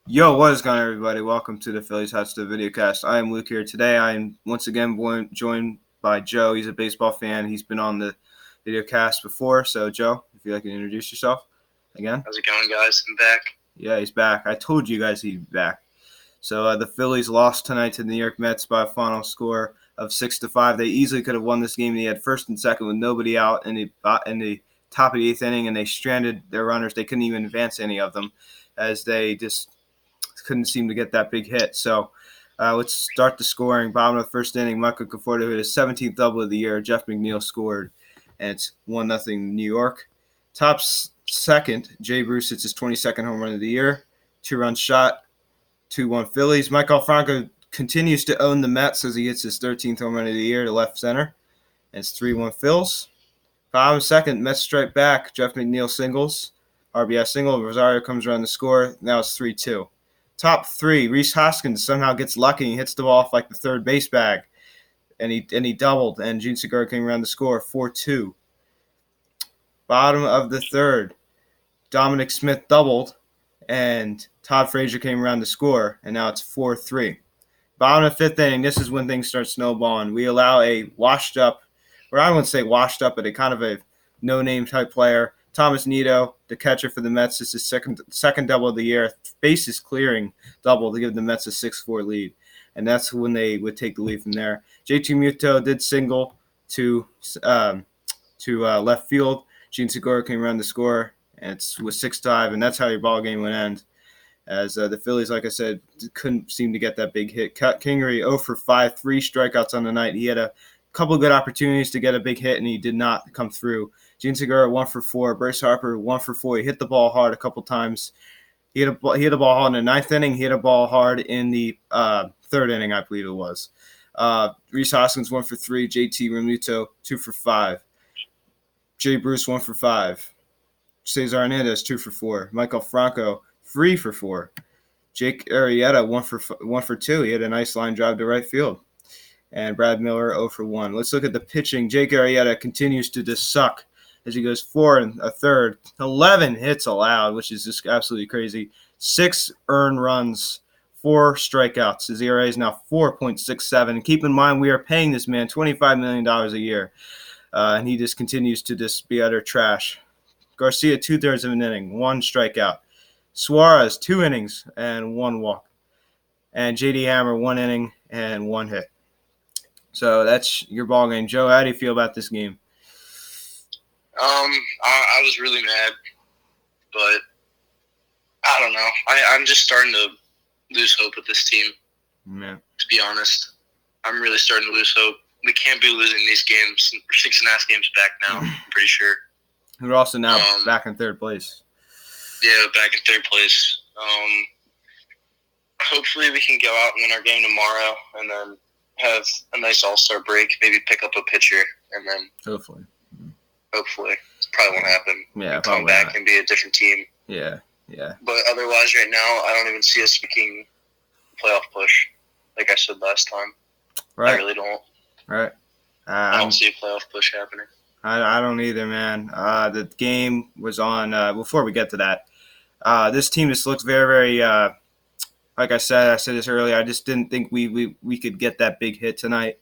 Yo, what is going on, everybody? Welcome to the Phillies Hats to Vidcast. I am Luke here. Today I am once again joined by Joe. He's a baseball fan. He's been on the Vidcast before. So, Joe, if you'd like to introduce yourself again. How's it going, guys? I'm back. Yeah, he's back. I told you guys he'd be back. So the Phillies lost tonight to the New York Mets by a final score of 6-5. They easily could have won this game. They had first and second with nobody out in the top of the eighth inning, and they stranded their runners. They couldn't even advance any of them, as they just couldn't seem to get that big hit. So let's start the scoring. Bottom of the first inning, Michael Conforto hit his 17th double of the year. Jeff McNeil scored, and it's 1-0 New York. Top second, Jay Bruce hits his 22nd home run of the year. 2-run shot, 2-1 Phillies. Michael Franco continues to own the Mets as he hits his 13th home run of the year to left center. And it's 3-1 Phils. Bottom second, Mets strike back. Jeff McNeil singles. RBI single. Rosario comes around to score. Now it's 3-2. Top three, Rhys Hoskins somehow gets lucky and hits the ball off like the third base bag. And he doubled, and Gene Segura came around to score 4-2. Bottom of the third, Dominic Smith doubled, and Todd Frazier came around to score, and now it's 4-3. Bottom of the fifth inning, this is when things start snowballing. We allow a washed up, or I wouldn't say washed up, but a kind of a no-name type player, Thomas Nido, the catcher for the Mets. This is second double of the year, bases clearing double to give the Mets a 6-4 lead. And that's when they would take the lead from there. JT Muto did single to left field. Gene Segura came around to score, and it was 6-5, and that's how your ball game would end. As the Phillies, like I said, couldn't seem to get that big hit. Kingery 0 for 5, 3 strikeouts on the night. He had a couple of good opportunities to get a big hit, and he did not come through. Gene Segura 1 for 4. Bryce Harper 1 for 4. He hit the ball hard a couple times. He hit a ball hard in the ninth inning. He hit a ball hard in the third inning, I believe it was. Rhys Hoskins 1 for 3. JT Realmuto 2 for 5. Jay Bruce 1 for 5. Cesar Hernandez 2 for 4. Michael Franco 3 for 4. Jake Arrieta 1 for 2. He had a nice line drive to right field. And Brad Miller 0 for 1. Let's look at the pitching. Jake Arrieta continues to just suck as he goes 4 1/3. 11 hits allowed, which is just absolutely crazy. 6 earned runs, 4 strikeouts. His ERA is now 4.67. Keep in mind, we are paying this man $25 million a year, and he just continues to just be utter trash. Garcia 2/3 of an inning, 1 strikeout. Suarez 2 innings and 1 walk. And JD Hammer 1 inning and 1 hit. So that's your ball game. Joe, how do you feel about this game? I was really mad, but I don't know. I'm just starting to lose hope with this team. Yeah. To be honest, I'm really starting to lose hope. We can't be losing these games. We're 6.5 games back now, I'm pretty sure. We're also now back in third place. Yeah, back in third place. Hopefully we can go out and win our game tomorrow and then have a nice all-star break, maybe pick up a pitcher, and then hopefully. It probably won't happen. Yeah, come back not. And be a different team. Yeah. But otherwise, right now, I don't even see us making a playoff push, like I said last time. Right. I really don't. Right. I don't see a playoff push happening. I don't either, man. The game was on. Before we get to that, this team just looks very, very. Like I said this earlier. I just didn't think we could get that big hit tonight.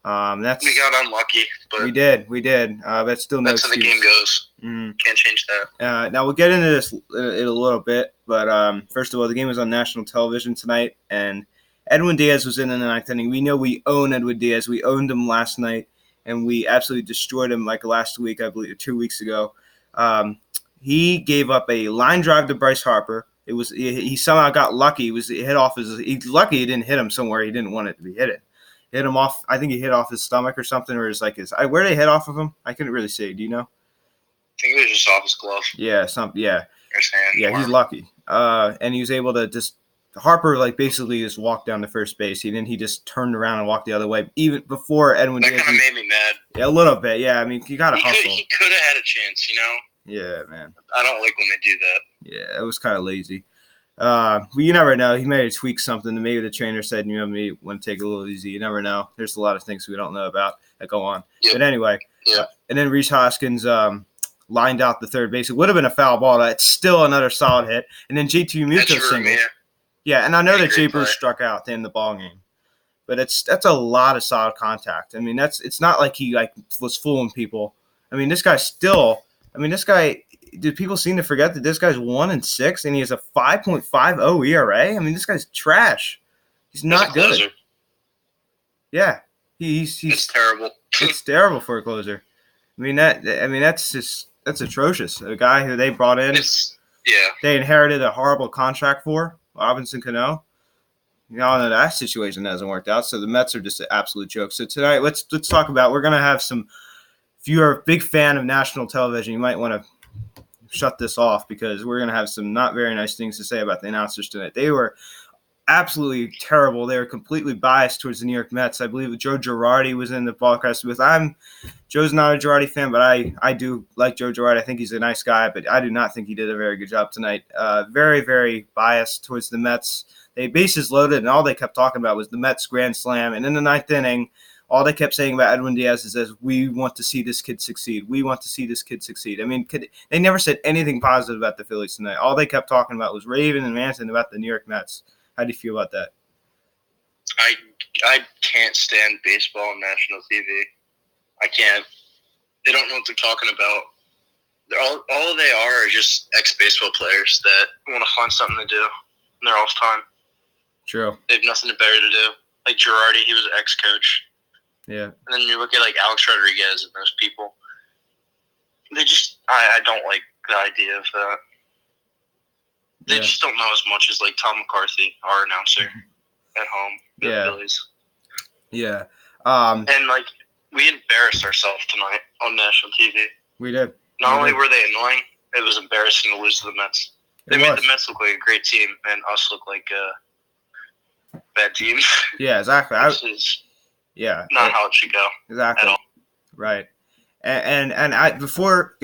We got unlucky, but we did. But still no excuse. That's how the game goes. Can't change that. Now we'll get into this in a little bit, but first of all, the game was on national television tonight, and Edwin Diaz was in the ninth inning. We know we own Edwin Diaz. We owned him last night, and we absolutely destroyed him like last week, I believe, 2 weeks ago. He gave up a line drive to Bryce Harper. He somehow got lucky. He's lucky he didn't hit him somewhere he didn't want it to be hit. Hit him off. I think he hit off his stomach or something, or where did they hit off of him? I couldn't really say. Do you know? I think it was just off his glove. Yeah, Yeah, he's lucky. And he was able to just Harper basically just walked down to first base. He just turned around and walked the other way, even before Edwin. That kind of made me mad. Yeah, a little bit. Yeah, I mean, you gotta hustle. He could have had a chance, Yeah, man. I don't like when they do that. Yeah, it was kind of lazy. But you never know. He may have tweaked something. Maybe the trainer said, maybe want to take it a little easy. You never know. There's a lot of things we don't know about that go on. Yep. But anyway, and then Rhys Hoskins lined out the third base. It would have been a foul ball. That's still another solid hit. And then JT Realmuto single. Yeah, and I know that Jay Bruce struck out at the end of the ball game, but that's a lot of solid contact. I mean, it's not like he was fooling people. I mean, this guy. Do people seem to forget that this guy's 1-6 and he has a 5.50 ERA? I mean, this guy's trash. He's not good. Closer. Yeah, he's it's terrible. It's terrible for a closer. That's atrocious. A guy who they brought in. They inherited a horrible contract for Robinson Cano. Y'all know that situation hasn't worked out, so the Mets are just an absolute joke. So tonight, let's talk about. We're gonna have some. If you are a big fan of national television, you might want to shut this off because we're gonna have some not very nice things to say about the announcers tonight. They were absolutely terrible. They were completely biased towards the New York Mets. I believe Joe Girardi was in the broadcast booth. Joe's not a Girardi fan, but I do like Joe Girardi. I think he's a nice guy, but I do not think he did a very good job tonight. Very, very biased towards the Mets. They bases loaded, and all they kept talking about was the Mets grand slam. And in the ninth inning, all they kept saying about Edwin Diaz is, we want to see this kid succeed. We want to see this kid succeed. I mean, they never said anything positive about the Phillies tonight. All they kept talking about was raving and ranting about the New York Mets. How do you feel about that? I can't stand baseball on national TV. I can't. They don't know what they're talking about. All they are just ex-baseball players that want to find something to do in their off time. True. They have nothing better to do. Like Girardi, he was an ex-coach. Yeah. And then you look at like Alex Rodriguez and those people. They just, I don't like the idea of that. They just don't know as much as like Tom McCarthy, our announcer at home, the Phillies. Yeah. And like we embarrassed ourselves tonight on national TV. We did. Not only were they annoying, it was embarrassing to lose to the Mets. They made the Mets look like a great team, and us look like a bad team. Yeah, exactly. This is not how it should go. Exactly. At all. Right. And before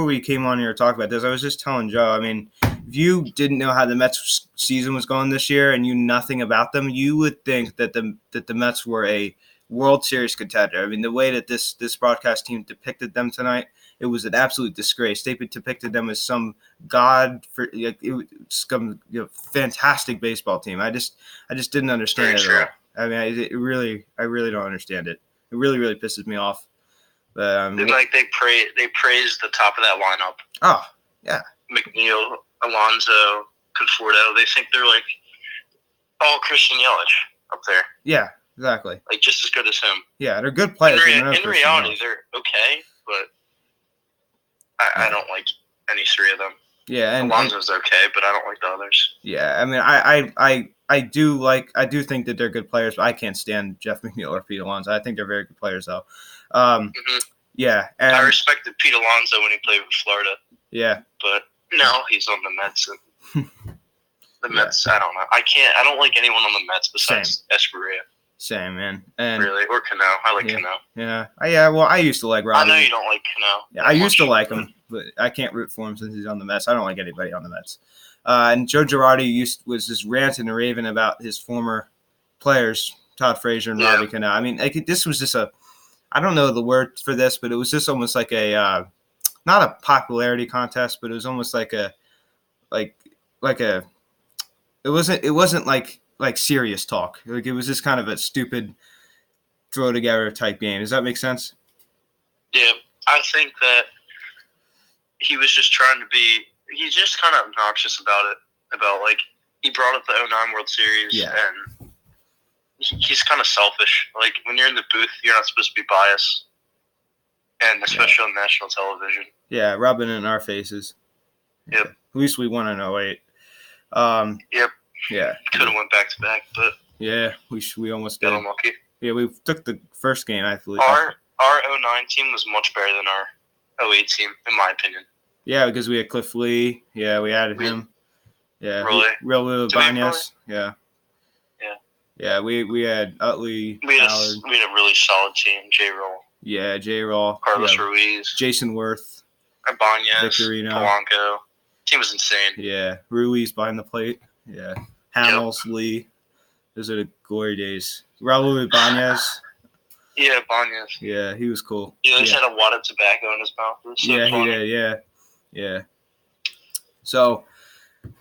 we came on here to talk about this, I was just telling Joe, I mean, if you didn't know how the Mets season was going this year and you knew nothing about them, you would think that the Mets were a World Series contender. I mean, the way that this broadcast team depicted them tonight, it was an absolute disgrace. They depicted them as some fantastic baseball team. I just didn't understand it at all. I mean, I really don't understand it. It really, really pisses me off. But they praise the top of that lineup. Oh yeah, McNeil, Alonso, Conforto. They think they're like all Christian Yelich up there. Yeah, exactly. Like just as good as him. Yeah, they're good players. In reality, they're okay, but I don't like any three of them. Yeah, and Alonso's okay, but I don't like the others. Yeah, I mean, I do think that they're good players, but I can't stand Jeff McNeil or Pete Alonso. I think they're very good players, though. Yeah, and I respected Pete Alonso when he played with Florida. Yeah, but now he's on the Mets. The Mets, I don't know. I don't like anyone on the Mets besides Escoria. Same, man. And really, or Cano. I like Cano. Yeah. Well, I used to like Robbie. I know you don't like Cano. Yeah, I used to like him, but I can't root for him since he's on the Mets. I don't like anybody on the Mets. And Joe Girardi was just ranting and raving about his former players, Todd Frazier and Robbie Cano. I mean, this was just I don't know the word for this, but it was just almost like not a popularity contest, but it was almost like it wasn't like serious talk. Like it was just kind of a stupid throw together type game. Does that make sense? Yeah, I think that he was just trying to be. He's just kind of obnoxious about it. About like he brought up the 2009 World Series, and he's kind of selfish. Like when you're in the booth, you're not supposed to be biased, and especially on national television. Yeah, rubbing it in our faces. Yep. At least we won in 08. Yep. Yeah. Could have went back to back, but we almost did. Got unlucky. Yeah, we took the first game, I believe. Our 09 team was much better than our 08 team, in my opinion. Yeah, because we had Cliff Lee. Yeah, we added him. Yeah. Really? Ibanez. Yeah. Yeah. Yeah, we had Utley. We had a really solid team. J-Roll. Yeah, J-Roll. Carlos Ruiz. Jason Worth. Ibanez. Victorino. Polanco. Team was insane. Yeah. Ruiz behind the plate. Yeah. Hamels, Lee. Those are the glory days. Raul Ibanez. Yeah, Ibanez. Yeah, he was cool. He always had a wad of tobacco in his mouth. It was so funny. Yeah. So,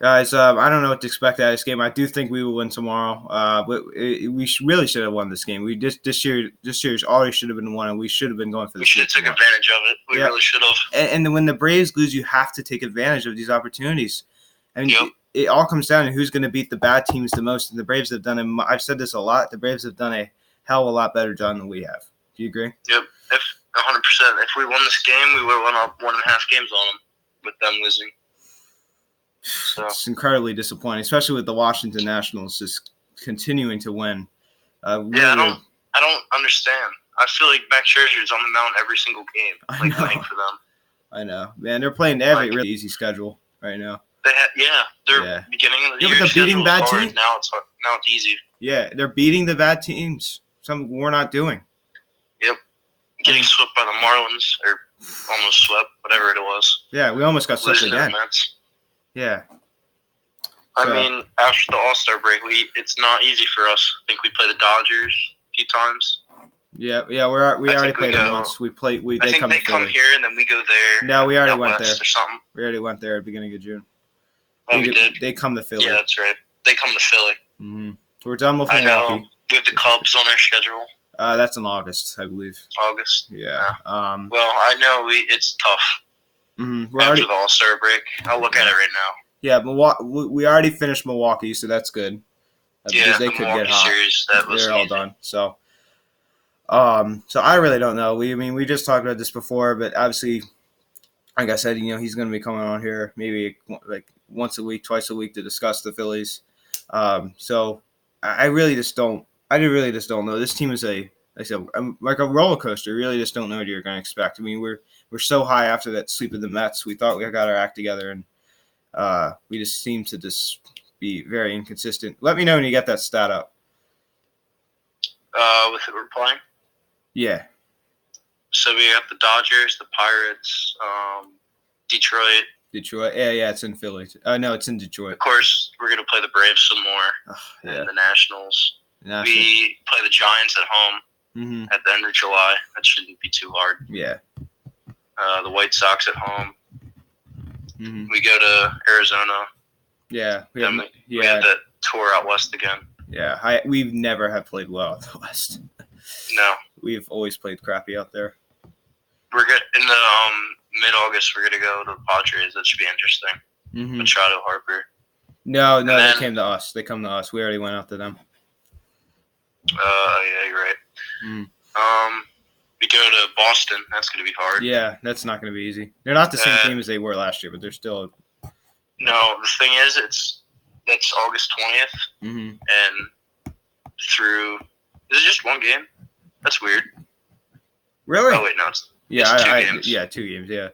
Guys, I don't know what to expect out of this game. I do think we will win tomorrow. We really should have won this game. We just this year's already should have been won, and we should have been going for the. We should have took advantage of it. We really should have. And when the Braves lose, you have to take advantage of these opportunities. I mean, it all comes down to who's going to beat the bad teams the most. And the Braves have done it. I've said this a lot. The Braves have done a hell of a lot better job than we have. Do you agree? Yep. 100%. If we won this game, we would have won up 1.5 games on them with them losing. So. It's incredibly disappointing, especially with the Washington Nationals just continuing to win. I don't understand. I feel like Max Scherzer's on the mound every single game, playing for them. I know, man. They're playing. They have a really easy schedule right now. They're beginning of the year. But they're beating bad teams. Now it's easy. Yeah, they're beating the bad teams. Something we're not doing. Yep. Getting swept by the Marlins, or almost swept, whatever it was. Yeah, we almost got swept again. Yeah. I mean, after the All-Star break, it's not easy for us. I think we play the Dodgers a few times. Yeah, we already played them once. They come here and then we go there. No, we already went there. Or something. We already went there at the beginning of June. Oh, we did. They come to Philly. Yeah, that's right. They come to Philly. Mm-hmm. We're done with Milwaukee. I know. We have the Cubs on our schedule. That's in August, I believe. August. Yeah. Well, I know it's tough. Mm-hmm. After the All-Star break, I'll look at it right now. Yeah, we already finished Milwaukee, so that's good. Because they the could Milwaukee get hot. Series, they're all done. So I really don't know. We just talked about this before, but obviously, like I said, he's going to be coming on here maybe like once a week, twice a week to discuss the Phillies. So I really just don't. I really just don't know. This team is like a roller coaster. You really just don't know what you're going to expect. I mean, we're so high after that sweep of the Mets. We thought we got our act together, and we just seem to just be very inconsistent. Let me know when you get that stat up. With who we're playing? Yeah. So we have the Dodgers, the Pirates, Detroit. Detroit. Yeah, it's in Philly. No, it's in Detroit. Of course, we're going to play the Braves some more. And the Nationals. We play the Giants at home at the end of July. That shouldn't be too hard. Yeah. The White Sox at home. Mm-hmm. We go to Arizona. Yeah. We have that tour out west again. Yeah. We've never have played well out the West. No. We've always played crappy out there. We're good in the mid-August. We're gonna go to the Padres. That should be interesting. Mm-hmm. Machado, Harper. No, they came to us. They come to us. We already went out to them. Yeah, you're right. We go to Boston. That's gonna be hard. Yeah, that's not gonna be easy. They're not the same team as they were last year, but they're still. No, the thing is, that's August 20th, and through. Is it just one game? That's weird. Really? Oh wait, no, it's 2 games. Yeah, 2 games. Yeah.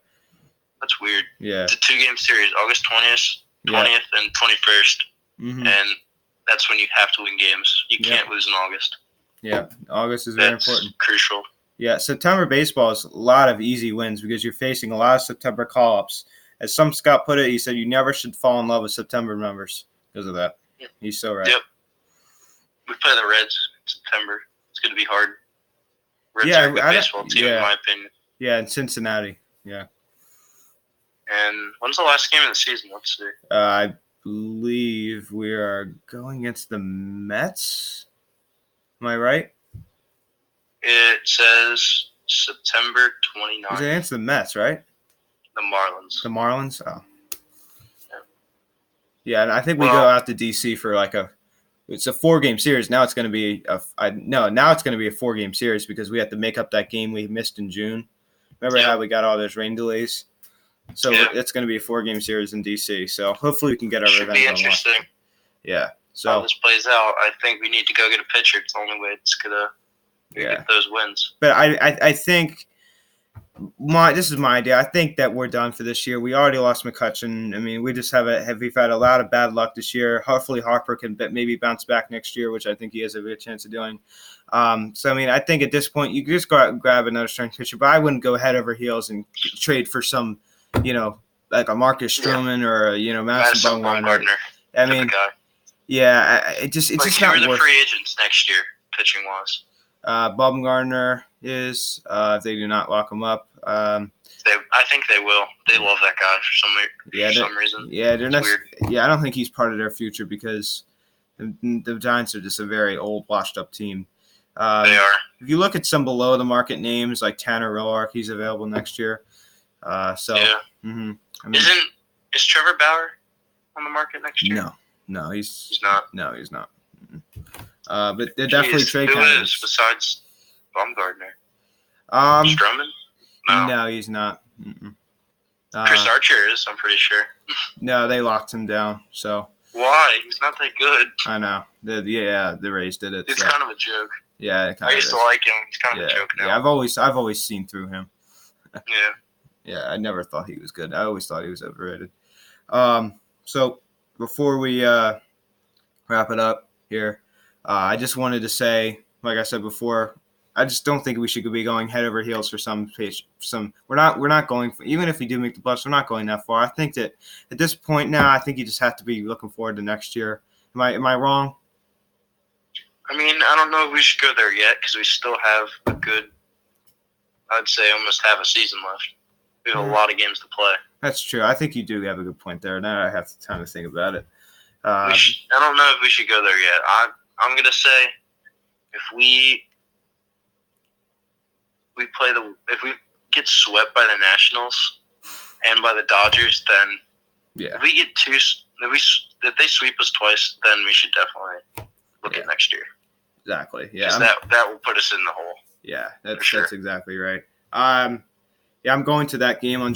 That's weird. Yeah. It's a 2-game series, August 20th and 21st, and that's when you have to win games. You can't lose in August. Yeah, August is very important. Crucial. Yeah, September baseball is a lot of easy wins because you're facing a lot of September call-ups. As some scout put it, he said you never should fall in love with September members because of that. Yeah. He's so right. Yep. We play the Reds in September. It's going to be hard. Reds are a good baseball team, in my opinion. Yeah, in Cincinnati. Yeah. And when's the last game of the season? Let's see. I believe we are going against the Mets. Am I right? It says September 29th. It's against the Mets, right? The Marlins. The Marlins? Oh. Yeah, and I think we go out to D.C. for it's a 4-game series. Now it's going to be now it's going to be a 4-game series because we have to make up that game we missed in June. Remember how we got all those rain delays? So it's going to be a 4-game series in D.C. So hopefully we can get our revenge on. Should be interesting. Yeah. So how this plays out, I think we need to go get a pitcher. It's the only way it's gonna get those wins. But I think this is my idea. I think that we're done for this year. We already lost McCutchen. I mean, we just we've had a lot of bad luck this year. Hopefully Harper can maybe bounce back next year, which I think he has a good chance of doing. So I mean, I think at this point you can just go out and grab another strength pitcher, but I wouldn't go head over heels and trade for some, like a Marcus Stroman or Madison Bumgarner. I mean, it's just not worth. Who are the free agents next year, pitching wise? Baumgartner is. If they do not lock him up. I think they will. They love that guy for some reason. Yeah, weird. Yeah, I don't think he's part of their future because the Giants are just a very old, washed-up team. They are. If you look at some below-the-market names like Tanner Roark, he's available next year. Yeah. Mm-hmm. Is Trevor Bauer on the market next year? No, he's not. No, he's not. But they're definitely trade candidates. Who is besides Baumgartner? Stroman? No, he's not. Chris Archer is, I'm pretty sure. No, they locked him down. So why? He's not that good. I know. The Rays did it. It's kind of a joke. Yeah, I used to like him. He's kind of a joke now. Yeah, I've always seen through him. Yeah. Yeah, I never thought he was good. I always thought he was overrated. So before we wrap it up here, I just wanted to say, like I said before, I just don't think we should be going head over heels for some. We're not going for, even if we do make the playoffs, we're not going that far. I think that at this point now, I think you just have to be looking forward to next year. Am I wrong? I mean, I don't know if we should go there yet because we still have a good, I'd say almost half a season left. We have a lot of games to play. That's true. I think you do have a good point there. Now I have time to think about it. I don't know if we should go there yet. I'm going to say if we get swept by the Nationals and by the Dodgers, then if we get if they sweep us twice, then we should definitely look at next year. Exactly. Yeah. That will put us in the hole. Yeah, that's exactly right. I'm going to that game on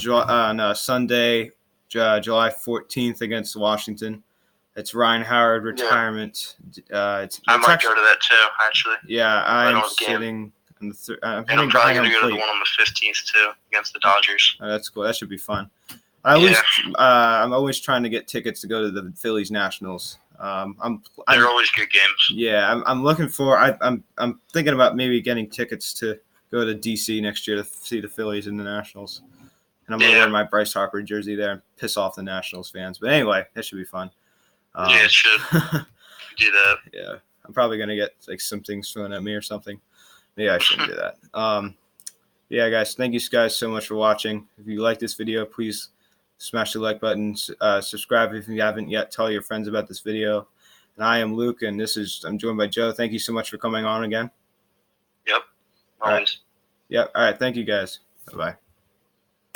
Sunday, July 14th against Washington. It's Ryan Howard retirement. I might go to that too, actually. Yeah, I'm sitting. And I'm probably going to go to the one on the 15th too against the Dodgers. Oh, that's cool. That should be fun. I'm always trying to get tickets to go to the Phillies Nationals. They're always good games. Yeah, I'm looking for. I'm thinking about maybe getting tickets to go to DC next year to see the Phillies and the Nationals. And I'm gonna wear my Bryce Harper jersey there and piss off the Nationals fans. But anyway, that should be fun. It should. Do that. Yeah, I'm probably gonna get like some things thrown at me or something. Maybe I shouldn't do that. Yeah, guys, thank you guys so much for watching. If you like this video, please smash the like button. Subscribe if you haven't yet. Tell your friends about this video. And I am Luke, and I'm joined by Joe. Thank you so much for coming on again. Yep. Always. Yep. All right. Thank you, guys. Bye-bye.